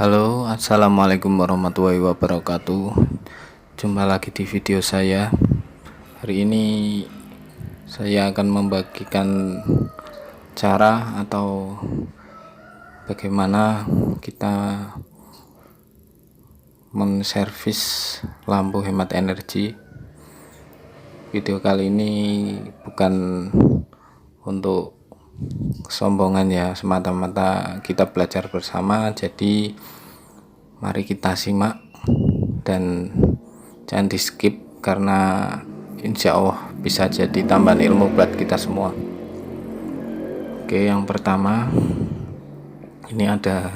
Halo, assalamualaikum warahmatullahi wabarakatuh. Jumpa lagi di video saya. Hari ini saya akan membagikan cara atau bagaimana kita menservis lampu hemat energi. Video kali ini bukan untuk kesombongan ya, semata-mata kita belajar bersama. Jadi mari kita simak dan jangan di skip, karena insya Allah bisa jadi tambahan ilmu buat kita semua. Oke, yang pertama, ini ada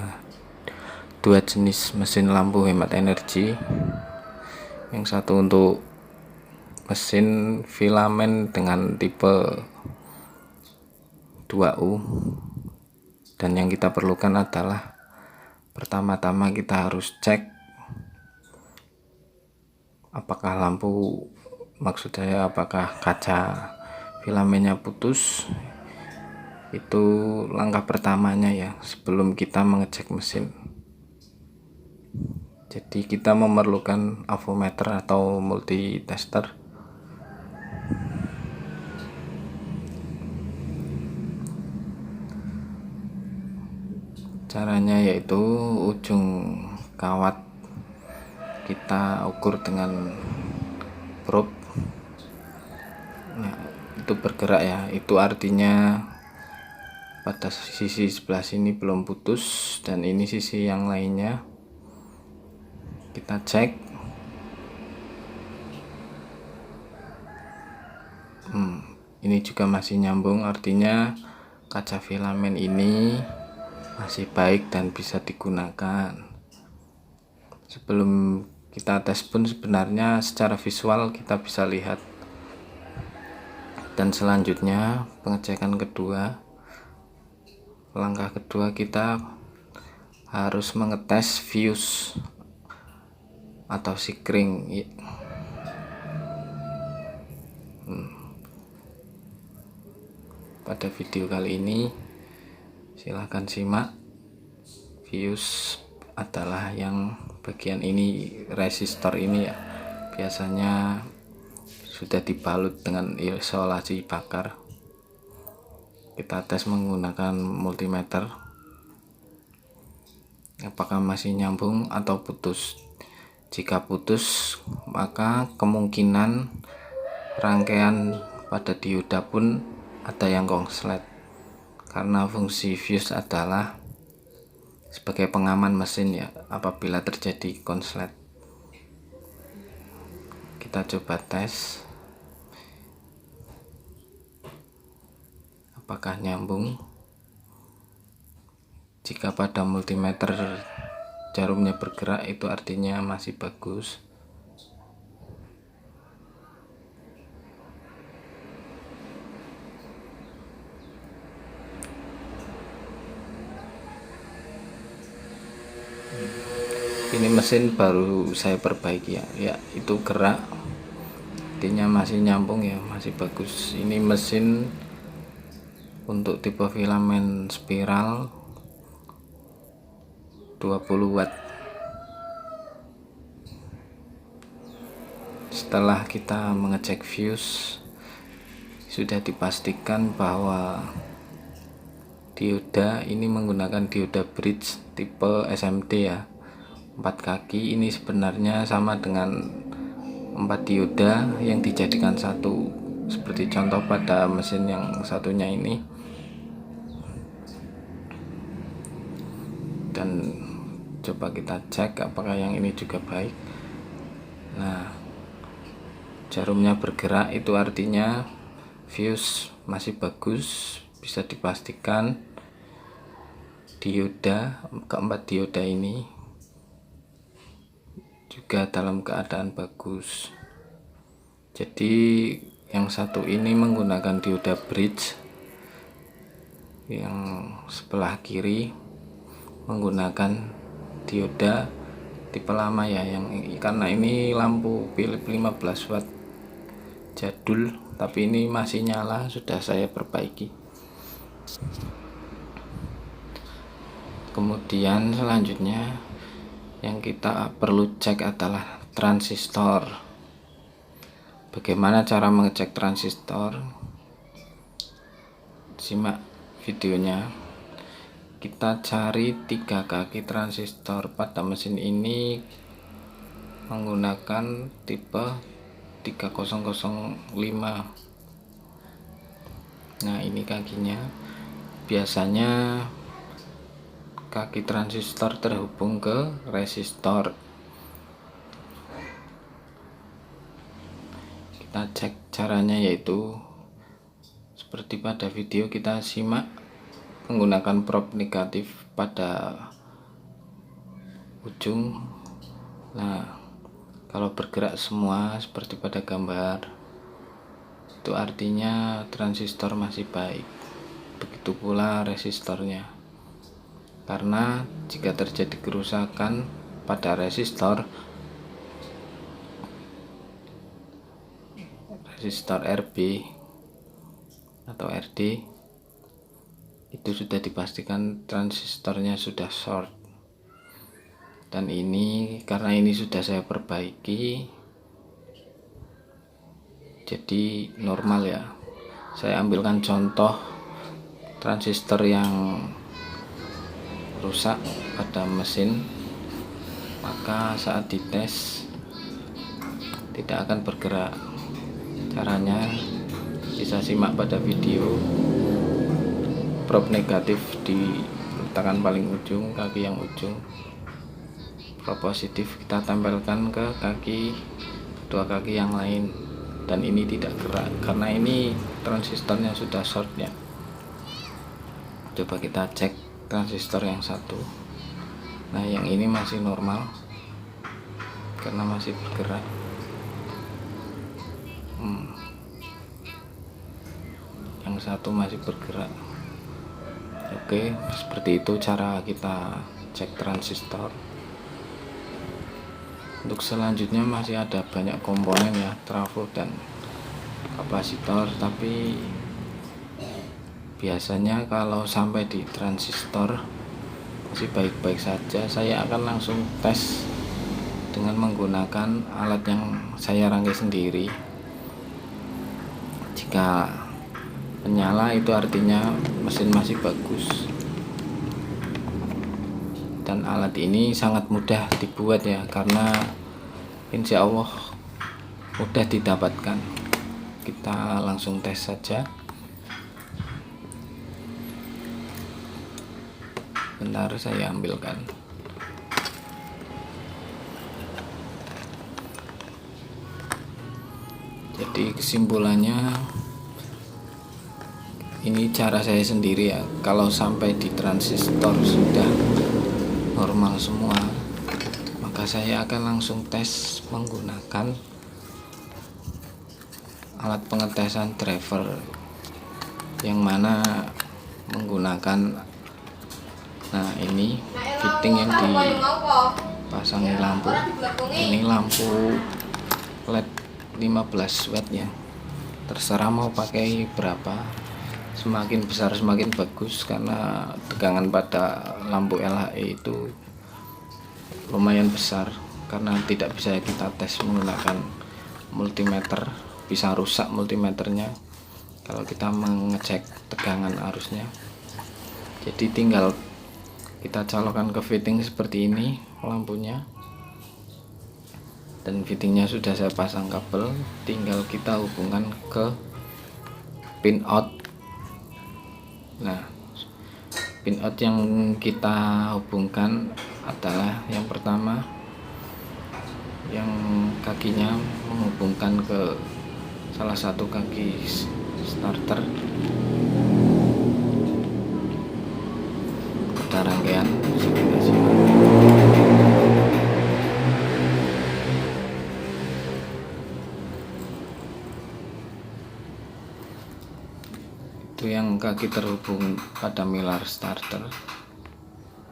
dua jenis mesin lampu hemat energi. Yang satu untuk mesin filamen dengan tipe 2U, dan yang kita perlukan adalah pertama-tama kita harus cek apakah maksud saya apakah kaca filamennya putus. Itu langkah pertamanya ya, sebelum kita mengecek mesin. Jadi kita memerlukan avometer atau multitester. Caranya yaitu ujung kawat kita ukur dengan probe. Nah, itu bergerak ya, itu artinya pada sisi sebelah sini belum putus, dan ini sisi yang lainnya. Kita cek. Ini juga masih nyambung, artinya kaca filamen ini masih baik dan bisa digunakan. Sebelum kita tes pun sebenarnya secara visual kita bisa lihat. Dan selanjutnya pengecekan kedua, langkah kedua, kita harus mengetes fuse atau sikring. Pada video kali ini silahkan simak. Fuse adalah yang bagian ini, resistor ini ya, biasanya sudah dibalut dengan isolasi bakar. Kita tes menggunakan multimeter apakah masih nyambung atau putus. Jika putus, maka kemungkinan rangkaian pada dioda pun ada yang konslet, karena fungsi fuse adalah sebagai pengaman mesin ya apabila terjadi konslet. Kita coba tes apakah nyambung. Jika pada multimeter jarumnya bergerak, itu artinya masih bagus. Ini mesin baru saya perbaiki ya, itu gerak, artinya masih nyambung ya, masih bagus. Ini mesin untuk tipe filamen spiral 20 watt. Setelah kita mengecek fuse, sudah dipastikan bahwa dioda ini menggunakan dioda bridge tipe SMD ya, 4 kaki. Ini sebenarnya sama dengan 4 dioda yang dijadikan satu, seperti contoh pada mesin yang satunya ini. Dan coba kita cek apakah yang ini juga baik. Nah, jarumnya bergerak, itu artinya fuse masih bagus. Bisa dipastikan dioda, keempat dioda ini juga dalam keadaan bagus. Jadi yang satu ini menggunakan dioda bridge, yang sebelah kiri menggunakan dioda tipe lama ya, yang karena ini lampu Philips 15 watt jadul, tapi ini masih nyala, sudah saya perbaiki. Kemudian selanjutnya yang kita perlu cek adalah transistor. Bagaimana cara mengecek transistor? Simak videonya. Kita cari 3 kaki transistor pada mesin ini menggunakan tipe 3005. Nah, ini kakinya. Biasanya kaki transistor terhubung ke resistor. Kita cek caranya, yaitu seperti pada video. Kita simak menggunakan prob negatif pada ujung. Nah, kalau bergerak semua seperti pada gambar, itu artinya transistor masih baik. Begitu pula resistornya, karena jika terjadi kerusakan pada resistor RB atau RD, itu sudah dipastikan transistornya sudah short. Dan ini karena ini sudah saya perbaiki, jadi normal ya. Saya ambilkan contoh transistor yang rusak pada mesin, maka saat dites tidak akan bergerak. Caranya bisa simak pada video. Prob negatif diletakkan paling ujung, kaki yang ujung. Prob positif kita tempelkan ke kedua kaki yang lain, dan ini tidak gerak karena ini transistornya sudah short ya. Coba kita cek transistor yang satu. Nah, yang ini masih normal karena masih bergerak. Yang satu masih bergerak. Oke, seperti itu cara kita cek transistor. Untuk selanjutnya masih ada banyak komponen ya, trafo dan kapasitor, tapi biasanya kalau sampai di transistor masih baik-baik saja. Saya akan langsung tes dengan menggunakan alat yang saya rangkai sendiri. Jika menyala itu artinya mesin masih bagus. Dan alat ini sangat mudah dibuat ya, karena insya Allah mudah didapatkan. Kita langsung tes saja. Bentar, saya ambilkan. Jadi kesimpulannya, ini cara saya sendiri ya. Kalau sampai di transistor sudah normal semua, maka saya akan langsung tes menggunakan alat pengetesan driver, yang mana menggunakan, nah ini fitting yang dipasangi lampu. Ini lampu LED 15 watt ya. Terserah mau pakai berapa. Semakin besar semakin bagus, karena tegangan pada lampu LHE itu lumayan besar, karena tidak bisa kita tes menggunakan multimeter, bisa rusak multimeternya kalau kita mengecek tegangan arusnya. Jadi tinggal kita colokan ke fitting seperti ini lampunya, dan fittingnya sudah saya pasang kabel, tinggal kita hubungkan ke pin out. Nah, pin out yang kita hubungkan adalah yang pertama, yang kakinya menghubungkan ke salah satu kaki starter pada rangkaian. Itu yang kaki terhubung pada milar starter.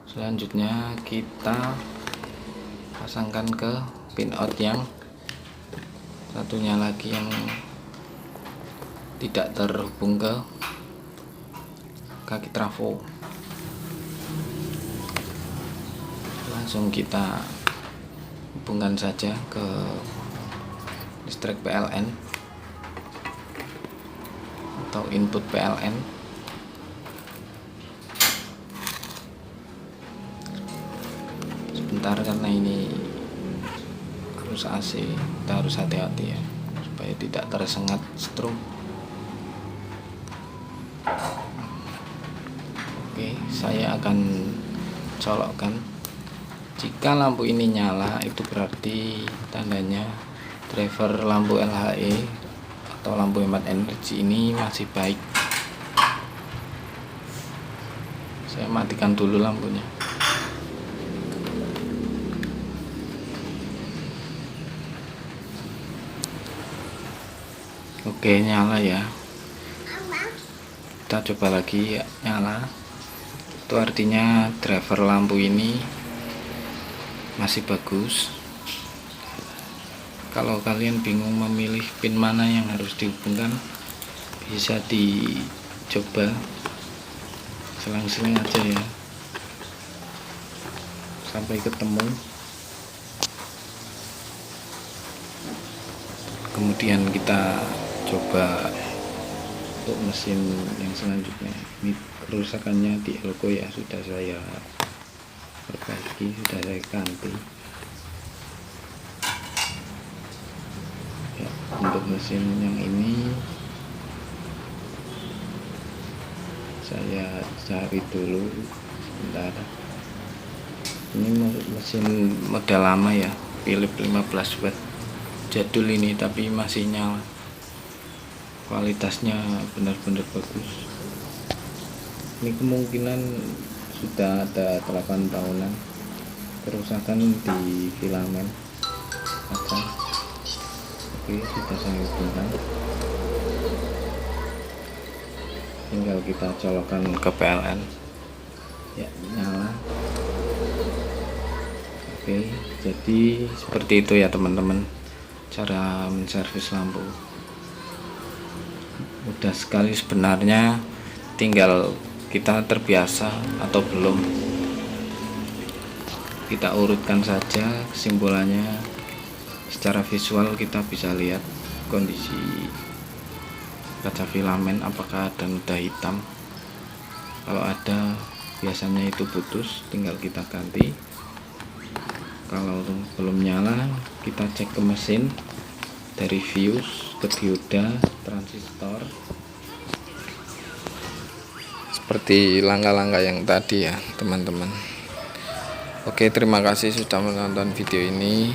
Selanjutnya kita pasangkan ke pin out yang satunya lagi, yang tidak terhubung ke kaki trafo. Langsung kita hubungkan saja ke listrik PLN atau input PLN. Sebentar, karena ini harus AC, kita harus hati-hati ya supaya tidak tersengat strom. Oke, saya akan colokkan. Jika lampu ini nyala, itu berarti tandanya driver lampu LHE atau lampu hemat energi ini masih baik. Saya matikan dulu lampunya. Oke, nyala ya. Kita coba lagi ya, nyala. Itu artinya driver lampu ini masih bagus. Kalau kalian bingung memilih pin mana yang harus dihubungkan, bisa dicoba selang-seling aja ya sampai ketemu. Kemudian kita coba untuk mesin yang selanjutnya. Ini kerusakannya di elko ya, sudah saya perbaiki, sudah saya ganti ya. Untuk mesin yang ini saya cari dulu sebentar. Ini mesin model lama ya, Philips 15 watt, jadul ini tapi masih nyala. Kualitasnya benar-benar bagus. Ini kemungkinan sudah ada 8 tahunan. Kerusakan di filamen kaca. Oke, sudah saya hubungkan. Tinggal kita colokkan ke PLN ya, nyala. Oke, jadi seperti itu ya teman-teman, cara menservis lampu. Mudah sekali sebenarnya, tinggal kita terbiasa atau belum. Kita urutkan saja kesimpulannya. Secara visual kita bisa lihat kondisi kaca filamen, apakah ada noda hitam. Kalau ada, biasanya itu putus, tinggal kita ganti. Kalau belum nyala, kita cek ke mesin, dari fuse ke dioda, transistor, seperti langkah-langkah yang tadi ya teman-teman. Oke, terima kasih sudah menonton video ini.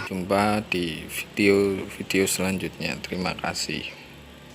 Jumpa di video selanjutnya. Terima kasih.